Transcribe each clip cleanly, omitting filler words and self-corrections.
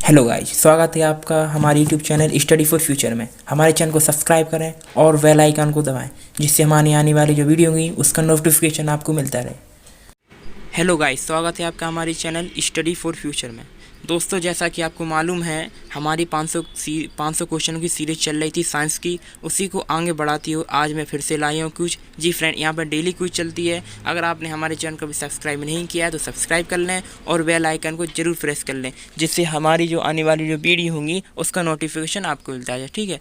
Hello guys, स्वागत है आपका हमारे YouTube channel study for future में। हमारे चैनल को सब्सक्राइब करें और बेल आइकन को दबाएं, जिससे हमारी आने वाली जो वीडियो होगी उसका नोटिफिकेशन आपको मिलता रहे। हेलो गाइस, स्वागत है आपका हमारे चैनल स्टडी फॉर फ्यूचर में। दोस्तों, जैसा कि आपको मालूम है, हमारी 500 क्वेश्चनों की सीरीज चल रही थी साइंस की। उसी को आगे बढ़ाती हो आज मैं फिर से लाई हूँ कुछ। जी फ्रेंड, यहाँ पर डेली क्विज चलती है। अगर आपने हमारे चैनल को भी सब्सक्राइब नहीं किया है तो सब्सक्राइब कर लें और बेल आइकन को जरूर प्रेस कर लें, जिससे हमारी जो आने वाली जो वीडियो होंगी उसका नोटिफिकेशन आपको मिलता है। ठीक है,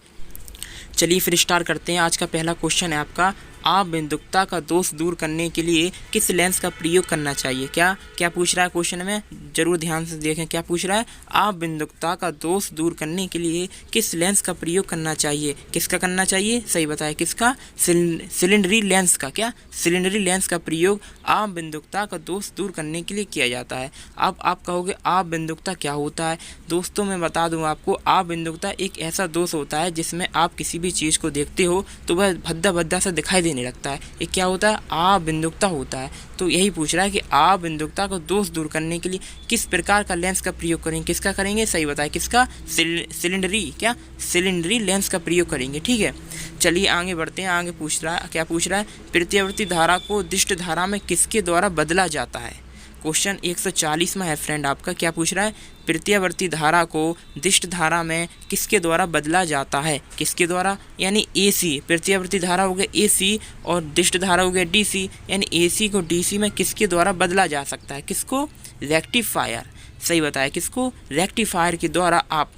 चलिए फिर स्टार्ट करते हैं। आज का पहला क्वेश्चन है आपका, आबिंदुकता का दोष दूर करने के लिए किस लेंस का प्रयोग करना चाहिए। क्या पूछ रहा है क्वेश्चन में, जरूर ध्यान से देखें। क्या पूछ रहा है, आबिंदुकता का दोष दूर करने के लिए किस लेंस का प्रयोग करना चाहिए। किसका करना चाहिए, सही बताए, किसका, सिलेंडरी लेंस का। क्या सिलेंडरी लेंस का प्रयोग आबिंदुकता का दोष दूर करने के लिए किया जाता है। अब आप कहोगे आबिंदुकता क्या होता है। दोस्तों, मैं बता दूं आपको, आबिंदुकता एक ऐसा दोष होता है जिसमें आप किसी भी चीज़ को देखते हो तो वह भद्दा भद्दा सा दिखाई देने लगता है। ये क्या होता है, आबिंदुकता होता है। तो यही पूछ रहा है कि आबिंदुकता को दोष दूर करने के लिए किस प्रकार का लेंस का प्रयोग करेंगे। किसका करेंगे, सही बताए, किसका, सिलेंडरी लेंस का प्रयोग करेंगे। ठीक है, चलिए आगे बढ़ते हैं। आगे पूछ रहा है, क्या पूछ रहा है, प्रत्यावर्ती धारा को दिष्ट धारा में किसके द्वारा बदला जाता है। क्वेश्चन 140 में है फ्रेंड आपका। क्या पूछ रहा है, प्रत्यावर्ती धारा को दिष्ट धारा में किसके द्वारा बदला जाता है। किसके द्वारा, यानी AC। प्रत्यावर्ती धारा हो गया AC और दिष्ट धारा हो गया DC, यानी AC को DC में किसके द्वारा बदला जा सकता है। किसको, रेक्टिफायर। सही बताया, किसको, रेक्टिफायर के द्वारा आप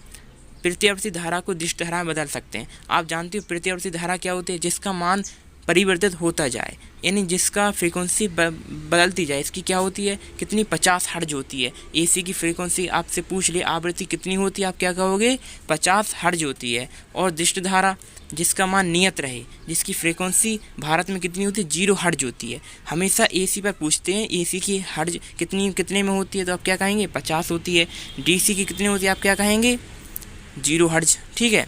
प्रत्यावर्ती धारा को दिष्ट धारा में बदल सकते हैं। आप जानते हो प्रत्यावर्ती धारा क्या होती है, जिसका मान परिवर्तित होता जाए, यानी जिसका फ्रीक्वेंसी बदलती जाए। इसकी क्या होती है, कितनी, 50 हर्ट्ज होती है। AC की फ्रीक्वेंसी आपसे पूछ ले, आवृत्ति कितनी होती है, आप क्या कहोगे, 50 हर्ट्ज होती है। और दिष्ट धारा जिसका मान नियत रहे, जिसकी फ्रीक्वेंसी भारत में कितनी होती है, 0 हर्ट्ज होती है। हमेशा AC पर पूछते हैं AC की हर्ट्ज कितने में होती है, तो आप क्या कहेंगे, 50 होती है। DC की कितनी होती है, आप क्या कहेंगे, 0 हर्ट्ज। ठीक है,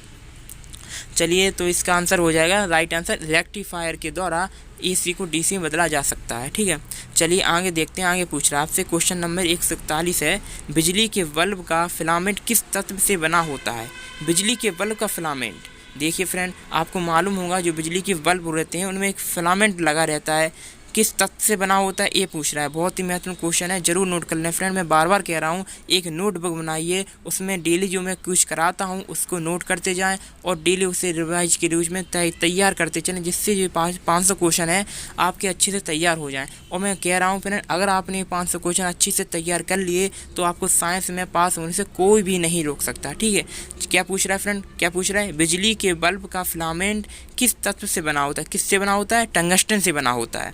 चलिए तो इसका आंसर हो जाएगा, राइट आंसर, रेक्टिफायर के द्वारा AC को DC में बदला जा सकता है। ठीक है, चलिए आगे देखते हैं। आगे पूछ रहा है आपसे, क्वेश्चन नंबर 141 है, बिजली के बल्ब का फिलामेंट किस तत्व से बना होता है। बिजली के बल्ब का फिलामेंट, देखिए फ्रेंड, आपको मालूम होगा जो बिजली के बल्ब रहते हैं उनमें एक फिलामेंट लगा रहता है, किस तत्व से बना होता है, ये पूछ रहा है। बहुत ही महत्वपूर्ण क्वेश्चन है, जरूर नोट कर लें फ्रेंड। मैं बार बार कह रहा हूँ, एक नोटबुक बनाइए, उसमें डेली जो मैं क्विज कराता हूँ उसको नोट करते जाएं और डेली उसे रिवाइज के रूप में तैयार करते चलें, जिससे जो 500 क्वेश्चन है आपके अच्छे से तैयार हो जाएँ। और मैं कह रहा हूँ फ्रेंड, अगर आपने 500 क्वेश्चन अच्छे से तैयार कर लिए तो आपको साइंस में पास होने से कोई भी नहीं रोक सकता। ठीक है, क्या पूछ रहा है फ्रेंड, क्या पूछ रहा है, बिजली के बल्ब का फिलामेंट किस तत्व से बना होता है। किससे बना होता है, टंगस्टन से बना होता है।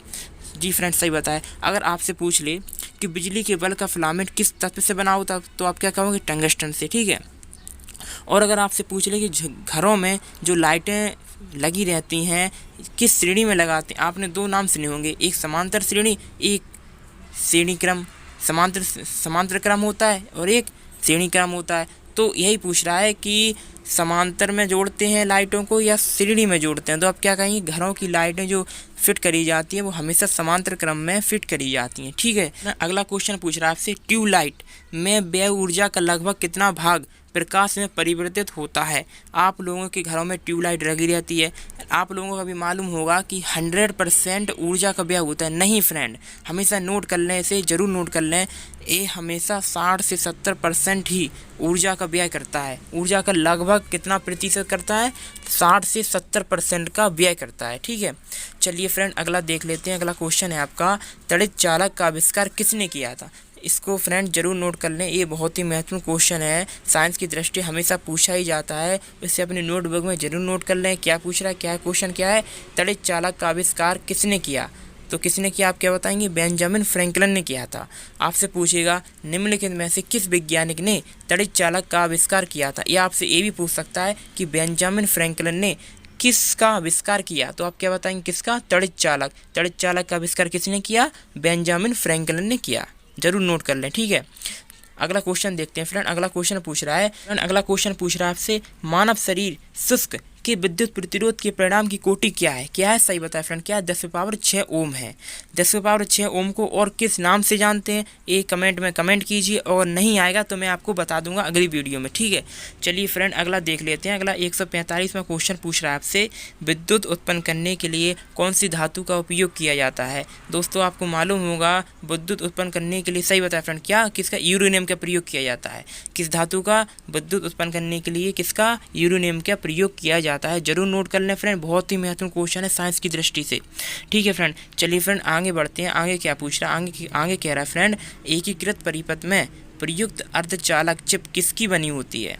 जी फ्रेंड, सही बताया। अगर आपसे पूछ ले कि बिजली के बल्ब का फिलामेंट किस तत्व से बना होता है तो आप क्या कहोगे, टंगस्टन से। ठीक है, और अगर आपसे पूछ ले कि घरों में जो लाइटें लगी रहती हैं किस श्रेणी में लगाते हैं, आपने 2 नाम सुने होंगे, एक समांतर श्रेणी, एक श्रेणी क्रम। समांतर क्रम होता है और एक श्रेणी क्रम होता है। तो यही पूछ रहा है कि समांतर में जोड़ते हैं लाइटों को या श्रेणी में जोड़ते हैं, तो आप क्या कहेंगे, घरों की लाइटें जो फिट करी जाती हैं वो हमेशा समांतर क्रम में फिट करी जाती हैं। ठीक है, अगला क्वेश्चन पूछ रहा है आपसे, ट्यूबलाइट में व्यय ऊर्जा का लगभग कितना भाग प्रकाश में परिवर्तित होता है। आप लोगों के घरों में ट्यूबलाइट लगी रहती है, आप लोगों को भी मालूम होगा कि 100% ऊर्जा का व्यय होता है। नहीं फ्रेंड, हमेशा नोट कर लें, इसे जरूर नोट कर लें, ये हमेशा 60 से 70% ही ऊर्जा का व्यय करता है। ऊर्जा का लगभग कितना प्रतिशत करता है, 60 से 70% का व्यय करता है। ठीक है, चलिए फ्रेंड अगला देख लेते हैं। अगला क्वेश्चन है आपका, तड़ित चालक का आविष्कार किसने किया था। इसको फ्रेंड जरूर नोट कर लें, ये बहुत ही महत्वपूर्ण क्वेश्चन है, साइंस की दृष्टि हमेशा पूछा ही जाता है, इसे अपने नोटबुक में जरूर नोट कर लें। क्या पूछ रहा है, क्या क्वेश्चन क्या है, तड़ित चालक का आविष्कार किसने किया। तो किसने किया, आप क्या बताएंगे, बेंजामिन फ्रैंकलिन ने किया था। आपसे पूछेगा, निम्नलिखित में से किस वैज्ञानिक ने तड़ित चालक का आविष्कार किया था। या आपसे ये भी पूछ सकता है कि बेंजामिन फ्रैंकलिन ने किसका आविष्कार किया, तो आप क्या बताएंगे, किसका, तड़ित चालक। तड़ित चालक का आविष्कार किसने किया, बेंजामिन फ्रैंकलिन ने किया, जरूर नोट कर लें। ठीक है, अगला क्वेश्चन देखते हैं फ्रेंड। अगला क्वेश्चन पूछ रहा है आपसे, मानव शरीर शुष्क के विद्युत प्रतिरोध के परिणाम की कोटि क्या है? क्या है? सही बताए फ्रेंड, क्या है? 10⁻6 ओम है। 10⁻6 ओम को और किस नाम से जानते हैं? ये कमेंट में कमेंट कीजिए, और नहीं आएगा तो मैं आपको बता दूंगा अगली वीडियो में, ठीक है। चलिए फ्रेंड अगला देख लेते हैं। अगला 145वां क्वेश्चन पूछ रहा है आपसे, विद्युत उत्पन्न करने के लिए कौन सी धातु का उपयोग किया जाता है? दोस्तों आपको मालूम होगा विद्युत उत्पन्न करने के लिए, सही बताया फ्रेंड, क्या? किसका? यूरेनियम का प्रयोग किया जाता है। किस धातु का विद्युत उत्पन्न करने के लिए किसका? यूरेनियम का प्रयोग किया जाता है। जरूर नोट कर लें फ्रेंड, बहुत ही महत्वपूर्ण क्वेश्चन है साइंस की दृष्टि से, ठीक है फ्रेंड। चलिए फ्रेंड आगे बढ़ते हैं। आगे क्या पूछ रहा है? आगे कह रहा है फ्रेंड, एकीकृत परिपथ में प्रयुक्त अर्धचालक चिप किसकी बनी होती है?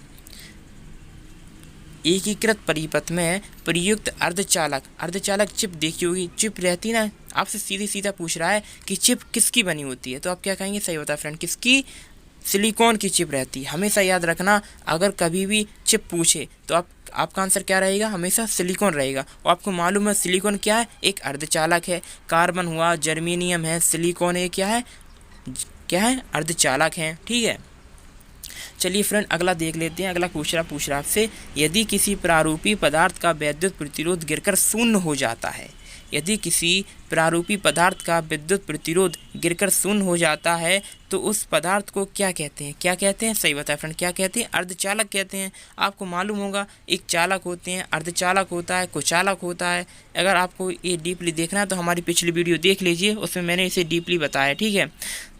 एकीकृत परिपथ में प्रयुक्त अर्धचालक चिप देखी होगी, चिप रहती ना, आपसे सीधा पूछ रहा है कि चिप किसकी बनी होती है, तो आप क्या कहेंगे? सही होता है फ्रेंड, किसकी? सिलिकॉन की चिप रहती है। हमेशा याद रखना, अगर कभी भी चिप पूछे तो आपका आंसर क्या रहेगा? हमेशा सिलिकॉन रहेगा। और आपको मालूम है सिलिकॉन क्या है? एक अर्धचालक है। कार्बन हुआ, जर्मेनियम है, सिलिकॉन ये क्या है? अर्धचालक है, ठीक है। चलिए फ्रेंड अगला देख लेते हैं। अगला पूछ रहा आपसे, यदि किसी प्रारूपी पदार्थ का विद्युत प्रतिरोध गिरकर शून्य हो जाता है, यदि किसी प्रारूपी पदार्थ का विद्युत प्रतिरोध गिरकर शून्य हो जाता है तो उस पदार्थ को क्या कहते हैं? क्या कहते हैं? सही बताया फ्रेंड, क्या कहते हैं? अर्धचालक कहते हैं। आपको मालूम होगा एक चालक होते हैं, अर्धचालक होता है, कुचालक होता है। अगर आपको ये डीपली देखना है तो हमारी पिछली वीडियो देख लीजिए, उसमें मैंने इसे डीपली बताया, ठीक है।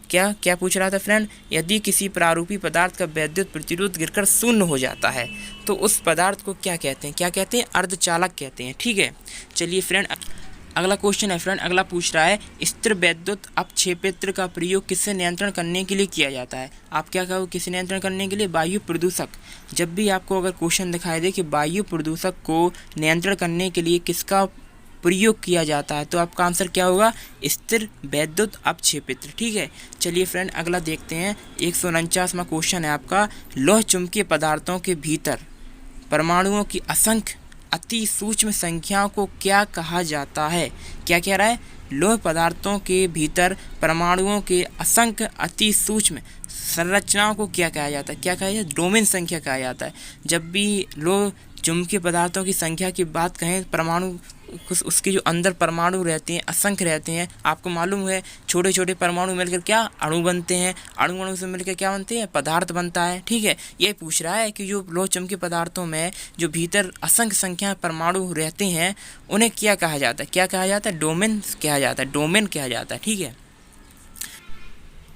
क्या पूछ रहा था फ्रेंड? यदि किसी प्रारूपी पदार्थ का विद्युत प्रतिरोध गिरकर शून्य हो जाता है तो उस पदार्थ को क्या कहते हैं? क्या कहते हैं? अर्धचालक कहते हैं, ठीक है। चलिए फ्रेंड अगला क्वेश्चन है फ्रेंड, अगला पूछ रहा है, स्थिर विद्युत अपक्षेपित्र का प्रयोग किससे नियंत्रण करने के लिए किया जाता है? आप क्या कहो? किसे नियंत्रण करने के लिए? वायु प्रदूषक। जब भी आपको अगर क्वेश्चन दिखाई दे कि वायु प्रदूषक को नियंत्रण करने के लिए किसका प्रयोग किया जाता है, तो आपका आंसर क्या होगा? स्थिर विद्युत अपक्षेपित्र, ठीक है। चलिए फ्रेंड अगला देखते हैं। 149वां क्वेश्चन है आपका, लौह चुंबकीय पदार्थों के भीतर परमाणुओं की असंख्य अति सूक्ष्म संख्याओं को क्या कहा जाता है? क्या कह रहा है? लौह पदार्थों के भीतर परमाणुओं के असंख्य अति सूक्ष्म संरचनाओं को क्या कहा जाता है? क्या कहा जाता है? डोमेन संख्या कहा जाता है। जब भी लौह चुंबकीय पदार्थों की संख्या की बात कहें, परमाणु उसके जो अंदर परमाणु रहते हैं असंख्य रहते हैं। आपको मालूम है छोटे छोटे परमाणु मिलकर क्या अणु बनते हैं, अणु से मिलकर क्या बनते हैं? पदार्थ बनता है, ठीक है। ये पूछ रहा है कि जो लौह चुंबकीय पदार्थों में जो भीतर असंख्य संख्या परमाणु रहते हैं उन्हें क्या कहा जाता है? क्या कहा जाता है? डोमेन कहा जाता है, डोमेन कहा जाता है, ठीक है।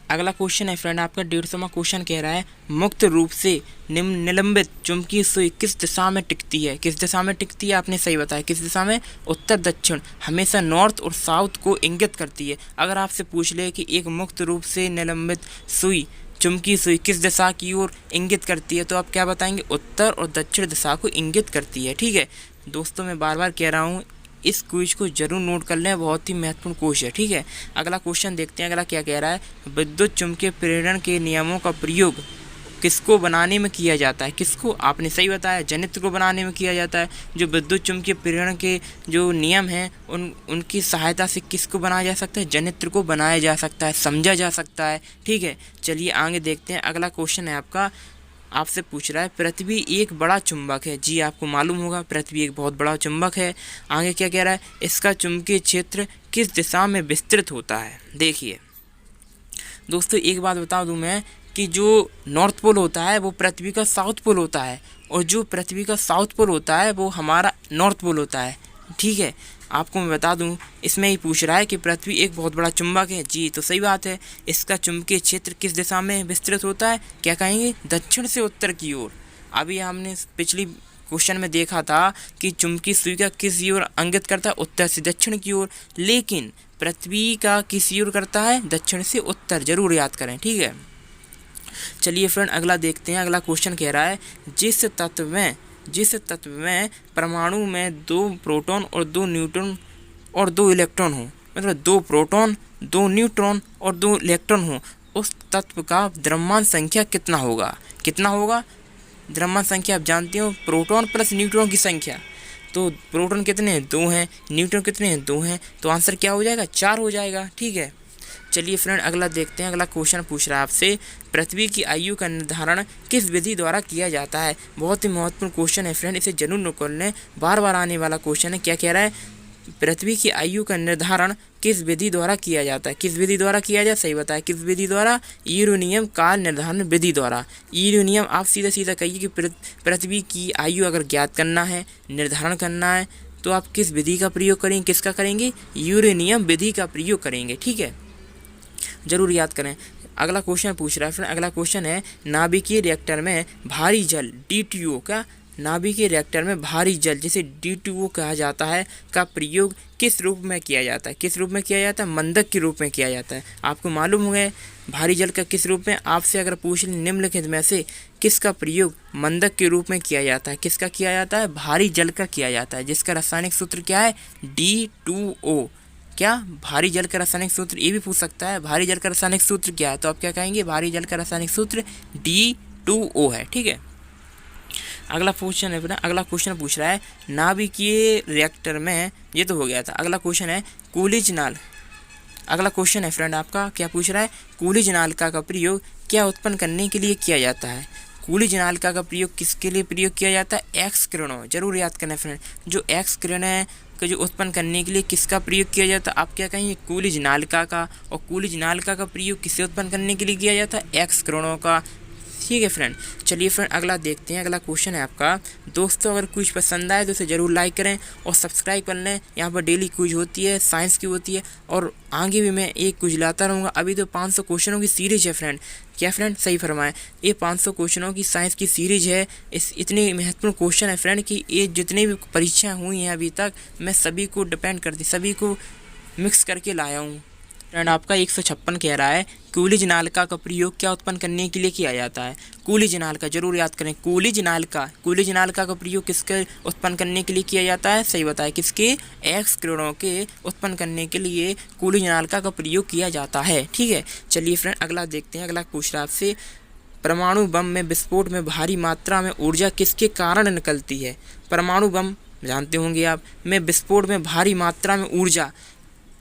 अगला क्वेश्चन है फ्रेंड आपका 150वां क्वेश्चन कह रहा है, मुक्त रूप से निलंबित चुंबकीय सुई किस दिशा में टिकती है? किस दिशा में टिकती है? आपने सही बताया, किस दिशा में? उत्तर दक्षिण, हमेशा नॉर्थ और साउथ को इंगित करती है। अगर आपसे पूछ ले कि एक मुक्त रूप से निलंबित सुई, चुंबकीय सुई किस दिशा की ओर इंगित करती है, तो आप क्या बताएंगे? उत्तर और दक्षिण दिशा को इंगित करती है, ठीक है। दोस्तों मैं बार बार कह रहा हूँ इस क्विज को जरूर नोट कर लें, बहुत ही महत्वपूर्ण क्वेश्चन है, ठीक है। अगला क्वेश्चन देखते हैं। अगला क्या कह रहा है, विद्युत चुंबकीय प्रेरण के नियमों का प्रयोग किसको बनाने में किया जाता है? किसको? आपने सही बताया, जनित्र को बनाने में किया जाता है। जो विद्युत चुंबकीय प्रेरण के जो नियम हैं उनकी सहायता से किसको बनाया जा सकता है? जनित्र को बनाया जा सकता है, समझा जा सकता है, ठीक है। चलिए आगे देखते हैं। अगला क्वेश्चन है आपका, आपसे पूछ रहा है, पृथ्वी एक बड़ा चुंबक है। जी आपको मालूम होगा पृथ्वी एक बहुत बड़ा चुंबक है। आगे क्या कह रहा है, इसका चुंबकीय क्षेत्र किस दिशा में विस्तृत होता है? देखिए दोस्तों एक बात बता दूं मैं कि जो नॉर्थ पोल होता है वो पृथ्वी का साउथ पोल होता है, और जो पृथ्वी का साउथ पोल होता है वो हमारा नॉर्थ पोल होता है, ठीक है। आपको मैं बता दूं, इसमें ही पूछ रहा है कि पृथ्वी एक बहुत बड़ा चुंबक है। जी तो सही बात है। इसका चुंबकीय क्षेत्र किस दिशा में विस्तृत होता है? क्या कहेंगे? दक्षिण से उत्तर की ओर। अभी हमने पिछली क्वेश्चन में देखा था कि चुंबकीय सुई का किस ओर इंगित करता है? उत्तर से दक्षिण की ओर। लेकिन पृथ्वी का किस ओर करता है? दक्षिण से उत्तर। जरूर याद करें, ठीक है। चलिए फ्रेंड अगला देखते हैं। अगला क्वेश्चन कह रहा है, जिस तत्व में परमाणु में 2 प्रोटॉन और 2 न्यूट्रॉन और 2 इलेक्ट्रॉन हो, मतलब 2 प्रोटॉन 2 न्यूट्रॉन और 2 इलेक्ट्रॉन हो, उस तत्व का द्रव्यमान संख्या कितना होगा? कितना होगा द्रव्यमान संख्या? आप जानते हो प्रोटॉन प्लस न्यूट्रॉन की संख्या। तो प्रोटॉन कितने हैं? 2 हैं। न्यूट्रॉन कितने हैं? 2 हैं। तो आंसर क्या हो जाएगा? 4 हो जाएगा, ठीक है। चलिए फ्रेंड अगला देखते हैं। अगला क्वेश्चन पूछ रहा है आपसे, पृथ्वी की आयु का निर्धारण किस विधि द्वारा किया जाता है। बहुत ही महत्वपूर्ण क्वेश्चन है फ्रेंड, इसे जरूर नोट कर लें, बार बार आने वाला क्वेश्चन है। क्या कह रहा है, पृथ्वी की आयु का निर्धारण किस विधि द्वारा किया जाता है। किस विधि द्वारा किया जाए, सही बताए, किस विधि द्वारा, यूरेनियम काल निर्धारण विधि द्वारा। यूरेनियम, आप सीधा सीधा कहिए कि पृथ्वी की आयु अगर ज्ञात करना है, निर्धारण करना है, तो आप किस विधि का प्रयोग करेंगे, किसका करेंगे, यूरेनियम विधि का प्रयोग करेंगे। ठीक है, जरूर याद करें। अगला क्वेश्चन पूछ रहा है फ्रेंड, अगला क्वेश्चन है, नाभिकीय रिएक्टर में भारी जल D2O का, नाभिकीय रिएक्टर में भारी जल जिसे D2O कहा जाता है का प्रयोग किस रूप में किया जाता है। किस रूप में किया जाता है, मंदक के रूप में किया जाता है। आपको मालूम हो गया भारी जल का किस रूप में, आपसे अगर पूछ लें निम्नलिखित में से किसका प्रयोग मंदक के रूप में किया जाता है। किसका किया जाता है, भारी जल का किया जाता है, जिसका रासायनिक सूत्र क्या है, D2O। क्या, भारी जल का रासायनिक सूत्र, ये भी पूछ सकता है, भारी जल का रासायनिक सूत्र क्या है, तो आप क्या कहेंगे, भारी जल का रासायनिक सूत्र D2O है। ठीक है, अगला क्वेश्चन है, अगला क्वेश्चन पूछ रहा है, नाभिकीय रिएक्टर में, ये तो हो गया था। अगला क्वेश्चन है कूलिज नाल, अगला क्वेश्चन है फ्रेंड आपका, क्या पूछ रहा है, कूलिज नालिका का प्रयोग क्या उत्पन्न करने के लिए किया जाता है। कूलिज नालिका का प्रयोग किसके लिए प्रयोग किया जाता है, एक्स किरणों, जरूर याद करना फ्रेंड, जो एक्स किरण है का जो उत्पन्न करने के लिए किसका प्रयोग किया जाता है, आप क्या कहेंगे, कूलिज नालिका का। और कूलिज नालिका का प्रयोग किससे उत्पन्न करने के लिए किया जाता है, एक्स किरणों का। ठीक है फ्रेंड, चलिए फ्रेंड अगला देखते हैं। अगला क्वेश्चन है आपका, दोस्तों अगर कुछ पसंद आए तो उसे ज़रूर लाइक करें और सब्सक्राइब कर लें। यहाँ पर डेली क्विज होती है, साइंस की होती है, और आगे भी मैं एक क्विज लाता रहूँगा। अभी तो 500 क्वेश्चनों की सीरीज है फ्रेंड, क्या फ्रेंड, सही फरमाएं, ये 500 क्वेश्चनों की साइंस की सीरीज है। इस इतने महत्वपूर्ण क्वेश्चन है फ्रेंड कि ये जितने भी परीक्षाएँ हुई हैं अभी तक, मैं सभी को डिपेंड करती, सभी को मिक्स करके लाया हूँ। फ्रेंड आपका 156 कह रहा है, कूलिज नालिका का प्रयोग क्या उत्पन्न करने के लिए किया जाता है। कूलिज नालिका, जरूर याद करें, कूलिज नालिका, कूलिज नालिका का प्रयोग किसके उत्पन्न करने के लिए किया जाता है, सही बताएं, किसके, एक्स किरणों के उत्पन्न करने के लिए कूलिज नालिका का प्रयोग किया जाता है। ठीक है, चलिए फ्रेंड अगला देखते हैं। अगला पूछ रहा है आपसे, परमाणु बम में विस्फोट में भारी मात्रा में ऊर्जा किसके कारण निकलती है। परमाणु बम जानते होंगे आप, में विस्फोट में भारी मात्रा में ऊर्जा,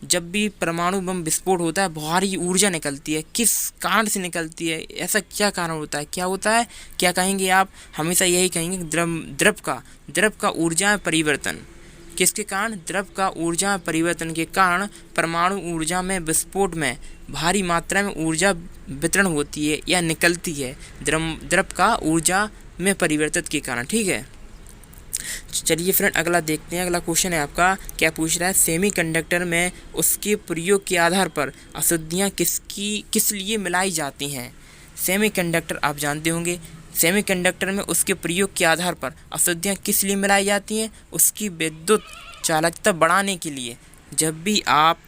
जब भी परमाणु बम विस्फोट होता है भारी ऊर्जा निकलती है, किस कारण से निकलती है, ऐसा क्या कारण होता है, क्या होता है, क्या कहेंगे आप, हमेशा यही कहेंगे, द्रव का ऊर्जा परिवर्तन, किसके कारण, द्रव का ऊर्जा परिवर्तन के कारण परमाणु ऊर्जा में विस्फोट में भारी मात्रा में ऊर्जा वितरण होती है या निकलती है, द्रव का ऊर्जा में परिवर्तित के कारण। ठीक है, चलिए फ्रेंड अगला देखते हैं। अगला क्वेश्चन है आपका, क्या पूछ रहा है, सेमीकंडक्टर में उसके प्रयोग के आधार पर अशुद्धियाँ किस लिए मिलाई जाती हैं। सेमीकंडक्टर आप जानते होंगे, सेमीकंडक्टर में उसके प्रयोग के आधार पर अशुद्धियाँ किस लिए मिलाई जाती हैं, उसकी विद्युत चालकता बढ़ाने के लिए। जब भी आप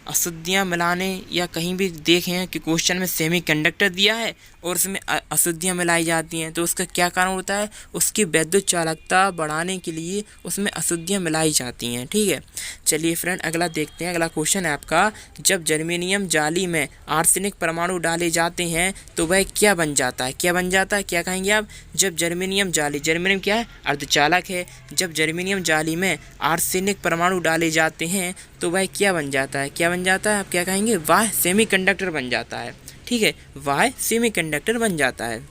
अशुद्धियाँ मिलाने या कहीं भी देखें कि क्वेश्चन में सेमीकंडक्टर दिया है और उसमें अशुद्धियाँ मिलाई जाती हैं, तो उसका क्या कारण होता है, उसकी विद्युत चालकता बढ़ाने के लिए उसमें अशुद्धियाँ मिलाई जाती हैं। ठीक है, चलिए फ्रेंड अगला देखते हैं। अगला क्वेश्चन है आपका, जब जर्मेनियम जाली में आर्सेनिक परमाणु डाले जाते हैं तो वह क्या बन जाता है, क्या बन जाता है, क्या कहेंगे आप, जब जर्मेनियम जाली, जर्मेनियम क्या है, अर्धचालक है, जब जर्मेनियम जाली में आर्सेनिक परमाणु डाले जाते हैं तो वह क्या बन जाता है, क्या बन जाता है, आप क्या कहेंगे, वह सेमीकंडक्टर बन जाता है। ठीक है, वह सेमीकंडक्टर बन जाता है।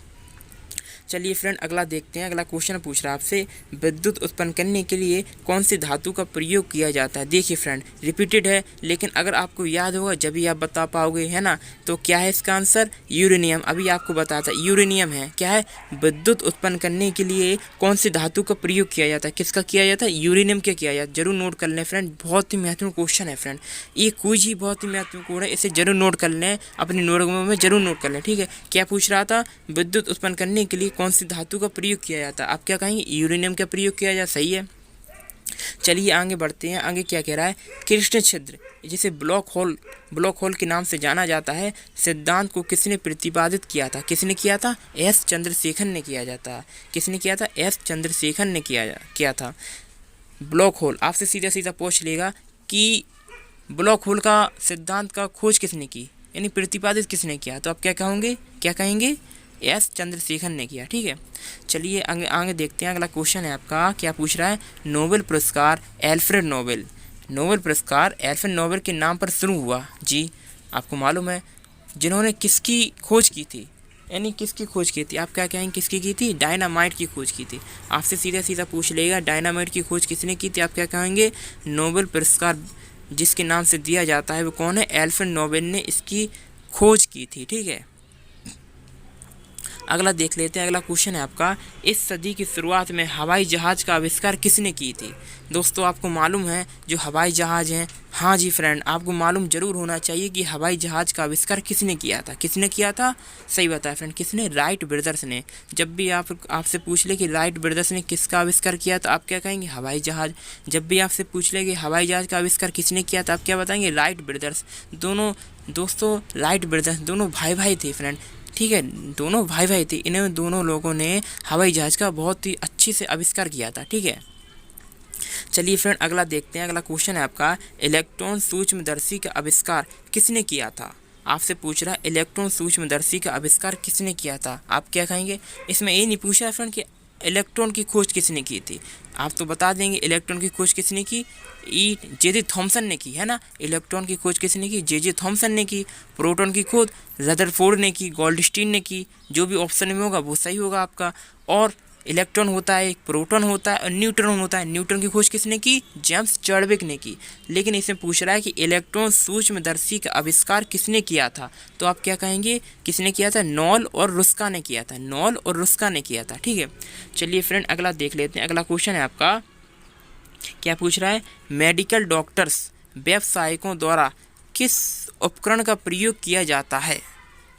चलिए फ्रेंड अगला देखते हैं। अगला क्वेश्चन पूछ रहा है आपसे, विद्युत उत्पन्न करने के लिए कौन सी धातु का प्रयोग किया जाता है। देखिए फ्रेंड रिपीटेड है, लेकिन अगर आपको याद होगा जब भी आप बता पाओगे, है ना। तो क्या है इसका आंसर, यूरेनियम। अभी आपको बताता यूरेनियम है, क्या है, विद्युत उत्पन्न करने के लिए कौन सी धातु का प्रयोग किया जाता है, किसका किया जाता है, यूरेनियम का किया जाता है। जरूर नोट कर लें फ्रेंड, बहुत ही महत्वपूर्ण क्वेश्चन है फ्रेंड, ये क्विज ही बहुत ही महत्वपूर्ण है, इसे जरूर नोट कर लें, अपनी नोटबुक में जरूर नोट कर लें। ठीक है, क्या पूछ रहा था, विद्युत उत्पन्न करने के लिए कौन सी धातु का प्रयोग किया जाता है, आप क्या कहेंगे, यूरेनियम का प्रयोग किया जाता, सही है। चलिए आगे बढ़ते हैं। आगे क्या कह रहा है, कृष्ण छिद्र जिसे ब्लैक होल के नाम से जाना जाता है, सिद्धांत को किसने प्रतिपादित किया था, किसने किया था, एस चंद्रशेखर ने किया जाता, किसने किया था, एस चंद्रशेखर ने किया था। ब्लैक होल आपसे सीधा सीधा पूछ लेगा कि ब्लैक होल का सिद्धांत का खोज किसने की, यानी प्रतिपादित किसने किया, तो आप क्या कहोगे, क्या कहेंगे, एस चंद्रशेखर ने किया। ठीक है, चलिए आगे देखते हैं। अगला क्वेश्चन है आपका, क्या पूछ रहा है, नोबेल पुरस्कार एल्फ्रेड नोबेल, नोबेल पुरस्कार एल्फ्रेड नोबेल के नाम पर शुरू हुआ जी, आपको मालूम है जिन्होंने किसकी खोज की थी, यानी किसकी खोज की थी, आप क्या कहेंगे किसकी की थी? डायनामाइट की खोज की थी। आपसे सीधा सीधा पूछ लेगा डायनामाइट की खोज किसने की थी, आप क्या कहेंगे? नोबेल पुरस्कार जिसके नाम से दिया जाता है वो कौन है? एल्फ्रेड नोबेल ने इसकी खोज की थी। ठीक है, अगला देख लेते हैं। अगला क्वेश्चन है आपका, इस सदी की शुरुआत में हवाई जहाज़ का आविष्कार किसने की थी? दोस्तों आपको मालूम है जो हवाई जहाज़ हैं, हाँ जी फ्रेंड, आपको मालूम जरूर होना चाहिए कि हवाई जहाज़ का आविष्कार किसने किया था। किसने किया था? सही बताया फ्रेंड, किसने? राइट ब्रदर्स ने। जब भी आपसे पूछ ले कि राइट ब्रदर्स ने किसका आविष्कार किया तो आप क्या कहेंगे? हवाई जहाज़। जब भी आपसे पूछ ले कि हवाई जहाज़ का आविष्कार किसने किया तो आप क्या बताएंगे? Wright brothers. दोनों दोस्तों राइट ब्रदर्स दोनों भाई भाई थे फ्रेंड। ठीक है, दोनों भाई भाई थे। इन्हें दोनों लोगों ने हवाई जहाज़ का बहुत ही अच्छे से आविष्कार किया था। ठीक है, चलिए फ्रेंड अगला देखते हैं। अगला क्वेश्चन है आपका, इलेक्ट्रॉन सूक्ष्मदर्शी का आविष्कार किसने किया था? आपसे पूछ रहा है इलेक्ट्रॉन सूक्ष्मदर्शी का आविष्कार किसने किया था, आप क्या कहेंगे? इसमें ये नहीं पूछा है फ्रेंड कि इलेक्ट्रॉन की खोज किसने की थी, आप तो बता देंगे इलेक्ट्रॉन की खोज किसने की? जे थॉमसन ने की, है ना। इलेक्ट्रॉन की खोज किसने की? जे थॉमसन ने की। प्रोटॉन की खोज रदरफोर्ड ने की, गोल्डस्टीन ने की। जो भी ऑप्शन में होगा वो सही होगा आपका। और इलेक्ट्रॉन होता है, एक प्रोटॉन होता है और न्यूट्रॉन होता है। न्यूट्रॉन की खोज किसने की? जेम्स चडविक ने की। लेकिन इसमें पूछ रहा है कि इलेक्ट्रॉन सूक्ष्मदर्शी का आविष्कार किसने किया था, तो आप क्या कहेंगे? किसने किया था? नॉल और रुस्का ने किया था। नॉल और रुस्का ने किया था। ठीक है, चलिए फ्रेंड अगला देख लेते हैं। अगला क्वेश्चन है आपका, क्या पूछ रहा है? मेडिकल डॉक्टर्स व्यवसायिकों द्वारा किस उपकरण का प्रयोग किया जाता है?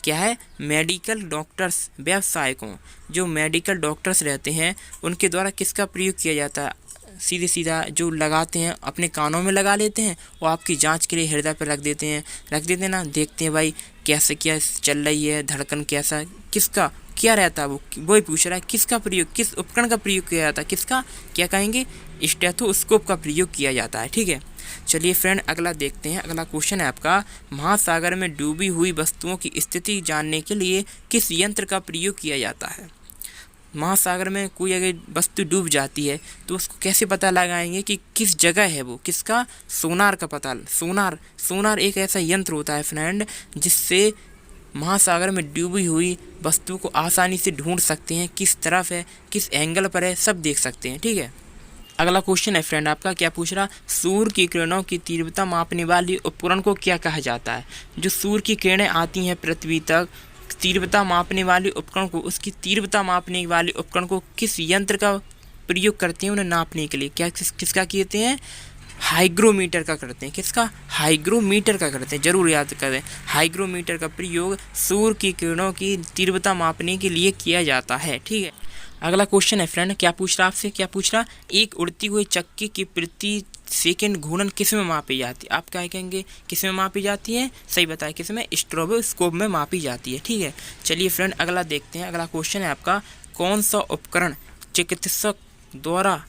क्या है? मेडिकल डॉक्टर्स व्यवसायिकों, जो मेडिकल डॉक्टर्स रहते हैं उनके द्वारा किसका प्रयोग किया जाता है? सीधे सीधा जो लगाते हैं अपने कानों में लगा लेते हैं, वो आपकी जांच के लिए हृदय पर रख देते हैं ना, देखते हैं भाई कैसे क्या चल रही है, धड़कन कैसा, किसका क्या रहता है, वो ही पूछ रहा है किसका प्रयोग, किस उपकरण का प्रयोग किया जाता है, किसका? क्या कहेंगे? स्टेथोस्कोप का प्रयोग किया जाता है। ठीक है, चलिए फ्रेंड अगला देखते हैं। अगला क्वेश्चन है आपका, महासागर में डूबी हुई वस्तुओं की स्थिति जानने के लिए किस यंत्र का प्रयोग किया जाता है? महासागर में कोई अगर वस्तु डूब जाती है तो उसको कैसे पता लगाएंगे कि किस जगह है वो? किसका? सोनार का पता। सोनार एक ऐसा यंत्र होता है फ्रेंड जिससे महासागर में डूबी हुई वस्तु को आसानी से ढूंढ सकते हैं, किस तरफ है, किस एंगल पर है, सब देख सकते हैं। ठीक है, अगला क्वेश्चन है फ्रेंड आपका, क्या पूछ रहा? सूर्य की किरणों की तीव्रता मापने वाली उपकरण को क्या कहा जाता है? जो सूर्य की किरणें आती हैं पृथ्वी तक, तीव्रता मापने वाले उपकरण को, उसकी तीव्रता मापने वाले उपकरण को किस यंत्र का प्रयोग करते हैं उन्हें नापने के लिए? क्या किसका कहते हैं? हाइग्रोमीटर का करते हैं। किसका? हाइग्रोमीटर का करते हैं, जरूर याद करें। हाइग्रोमीटर का प्रयोग सूर्य की किरणों की तीव्रता मापने के लिए किया जाता है। ठीक है, अगला क्वेश्चन है फ्रेंड, क्या पूछ रहा आपसे? क्या पूछ रहा? एक उड़ती हुई चक्की की प्रति सेकेंड घूर्णन किस में मापी जाती है? आप क्या कहेंगे? किस में मापी जाती है? सही बताएं, किस में? स्ट्रोबोस्कोप में मापी जाती है। ठीक है, चलिए फ्रेंड अगला देखते हैं। अगला क्वेश्चन है आपका, कौन सा उपकरण चिकित्सक द्वारा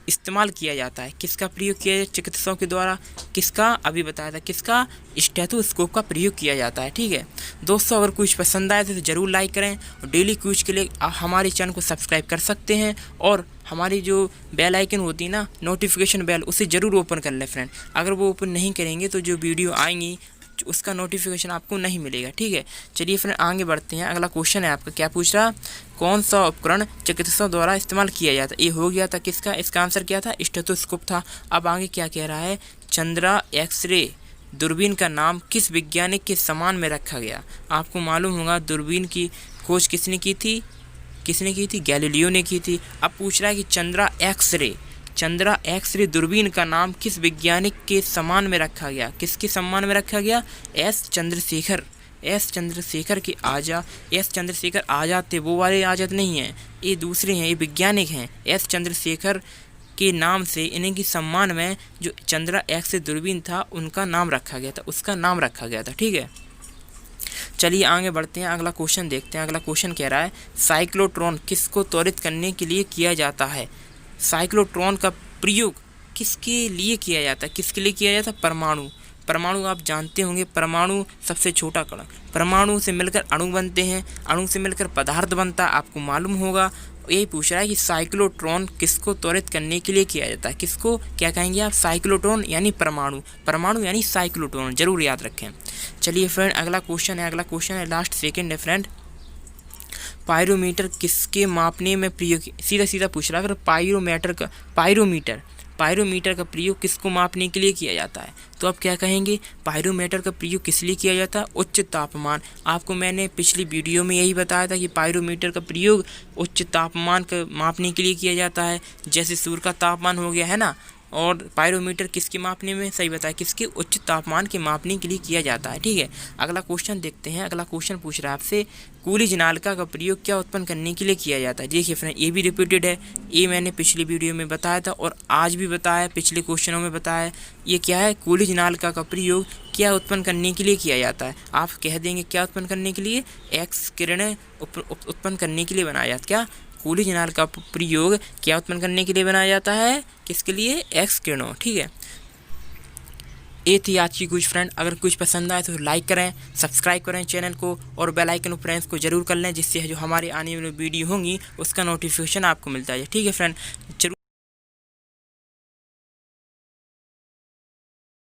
इस्तेमाल किया जाता है? किसका प्रयोग किया जाए चिकित्सकों के द्वारा? किसका? अभी बताया था, किसका? स्टेथोस्कोप का प्रयोग किया जाता है। ठीक है दोस्तों, अगर कुछ पसंद आए तो ज़रूर लाइक करें और डेली क्विज के लिए हमारे चैनल को सब्सक्राइब कर सकते हैं और हमारी जो बेल आइकन होती है ना, नोटिफिकेशन बेल, उसे ज़रूर ओपन कर लें फ्रेंड। अगर वो ओपन नहीं करेंगे तो जो वीडियो आएंगी उसका नोटिफिकेशन आपको नहीं मिलेगा। ठीक है, चलिए फ्रेंड आगे बढ़ते हैं। अगला क्वेश्चन है आपका, क्या पूछ रहा? कौन सा उपकरण चिकित्सकों द्वारा इस्तेमाल किया जाता है? ये हो गया था किसका? इसका आंसर क्या था? स्टेथोस्कोप था। अब आगे क्या कह रहा है? चंद्रा एक्सरे दूरबीन का नाम किस वैज्ञानिक के सम्मान में रखा गया? आपको मालूम होगा दूरबीन की खोज किसने की थी? किसने की थी? गैलीलियो ने की थी। अब पूछ रहा है कि चंद्रा एक्सरे दूरबीन का नाम किस वैज्ञानिक के सम्मान में रखा गया? किसके सम्मान में रखा गया? एस चंद्रशेखर के एस चंद्रशेखर आजाद थे, वो वाले आजाद नहीं हैं, ये दूसरे हैं, ये वैज्ञानिक हैं। एस चंद्रशेखर के नाम से इन्हीं के सम्मान में जो चंद्रा एक्सरे दूरबीन था उनका नाम रखा गया था, उसका नाम रखा गया था। ठीक है, चलिए आगे बढ़ते हैं। अगला क्वेश्चन देखते हैं। अगला क्वेश्चन कह रहा है, साइक्लोट्रॉन किसको त्वरित करने के लिए किया जाता है? साइक्लोट्रॉन का प्रयोग किसके लिए किया जाता है? किसके लिए किया जाता है? परमाणु आप जानते होंगे, परमाणु सबसे छोटा कण, परमाणु से मिलकर अणु बनते हैं, अणु से मिलकर पदार्थ बनता है, आपको मालूम होगा। यही पूछ रहा है कि साइक्लोट्रॉन किसको त्वरित करने के लिए किया जाता है, किसको क्या कहेंगे आप, साइक्लोट्रॉन यानी परमाणु, परमाणु यानी साइक्लोट्रॉन, जरूर याद रखें। चलिए फ्रेंड अगला क्वेश्चन है, लास्ट सेकंड है फ्रेंड। पायरोमीटर किसके मापने में प्रयोग, सीधा सीधा पूछ रहा है, पायरोमीटर का प्रयोग किसको मापने के लिए किया जाता है, तो आप क्या कहेंगे, पायरोमीटर का प्रयोग किस लिए किया जाता है, उच्च तापमान। आपको मैंने पिछली वीडियो में यही बताया था कि पायरोमीटर का प्रयोग उच्च तापमान का मापने के लिए किया जाता है, जैसे सूर्य का तापमान हो गया है ना, और पायरोमीटर किसके मापने में, सही बताया, किसके, उच्च तापमान के मापने के लिए किया जाता है। ठीक है, अगला क्वेश्चन देखते हैं। अगला क्वेश्चन पूछ रहा है आपसे, कूलिज नालिका का प्रयोग क्या उत्पन्न करने के लिए किया जाता है। देखिए फ्रेंड ये भी रिपीटेड है, ये मैंने पिछली वीडियो में बताया था और आज भी बताया, पिछले क्वेश्चनों में बताया। ये क्या है, कूलिज नालिका का प्रयोग क्या उत्पन्न करने के लिए किया जाता है। आप कह देंगे क्या उत्पन्न करने के लिए, एक्स किरणें उत्पन्न करने के लिए बनाया जाता, क्या, कूलिज नालिका का प्रयोग क्या उत्पन्न करने के लिए बनाया जाता है, किसके लिए, एक्स किरणों। ठीक है, ये थी आज की कुछ फ्रेंड। अगर कुछ पसंद आए तो लाइक करें, सब्सक्राइब करें चैनल को और बेल आइकन प्रेस को जरूर कर लें, जिससे जो हमारी आने वाली वीडियो होंगी उसका नोटिफिकेशन आपको मिलता है। ठीक है फ्रेंड, जरूर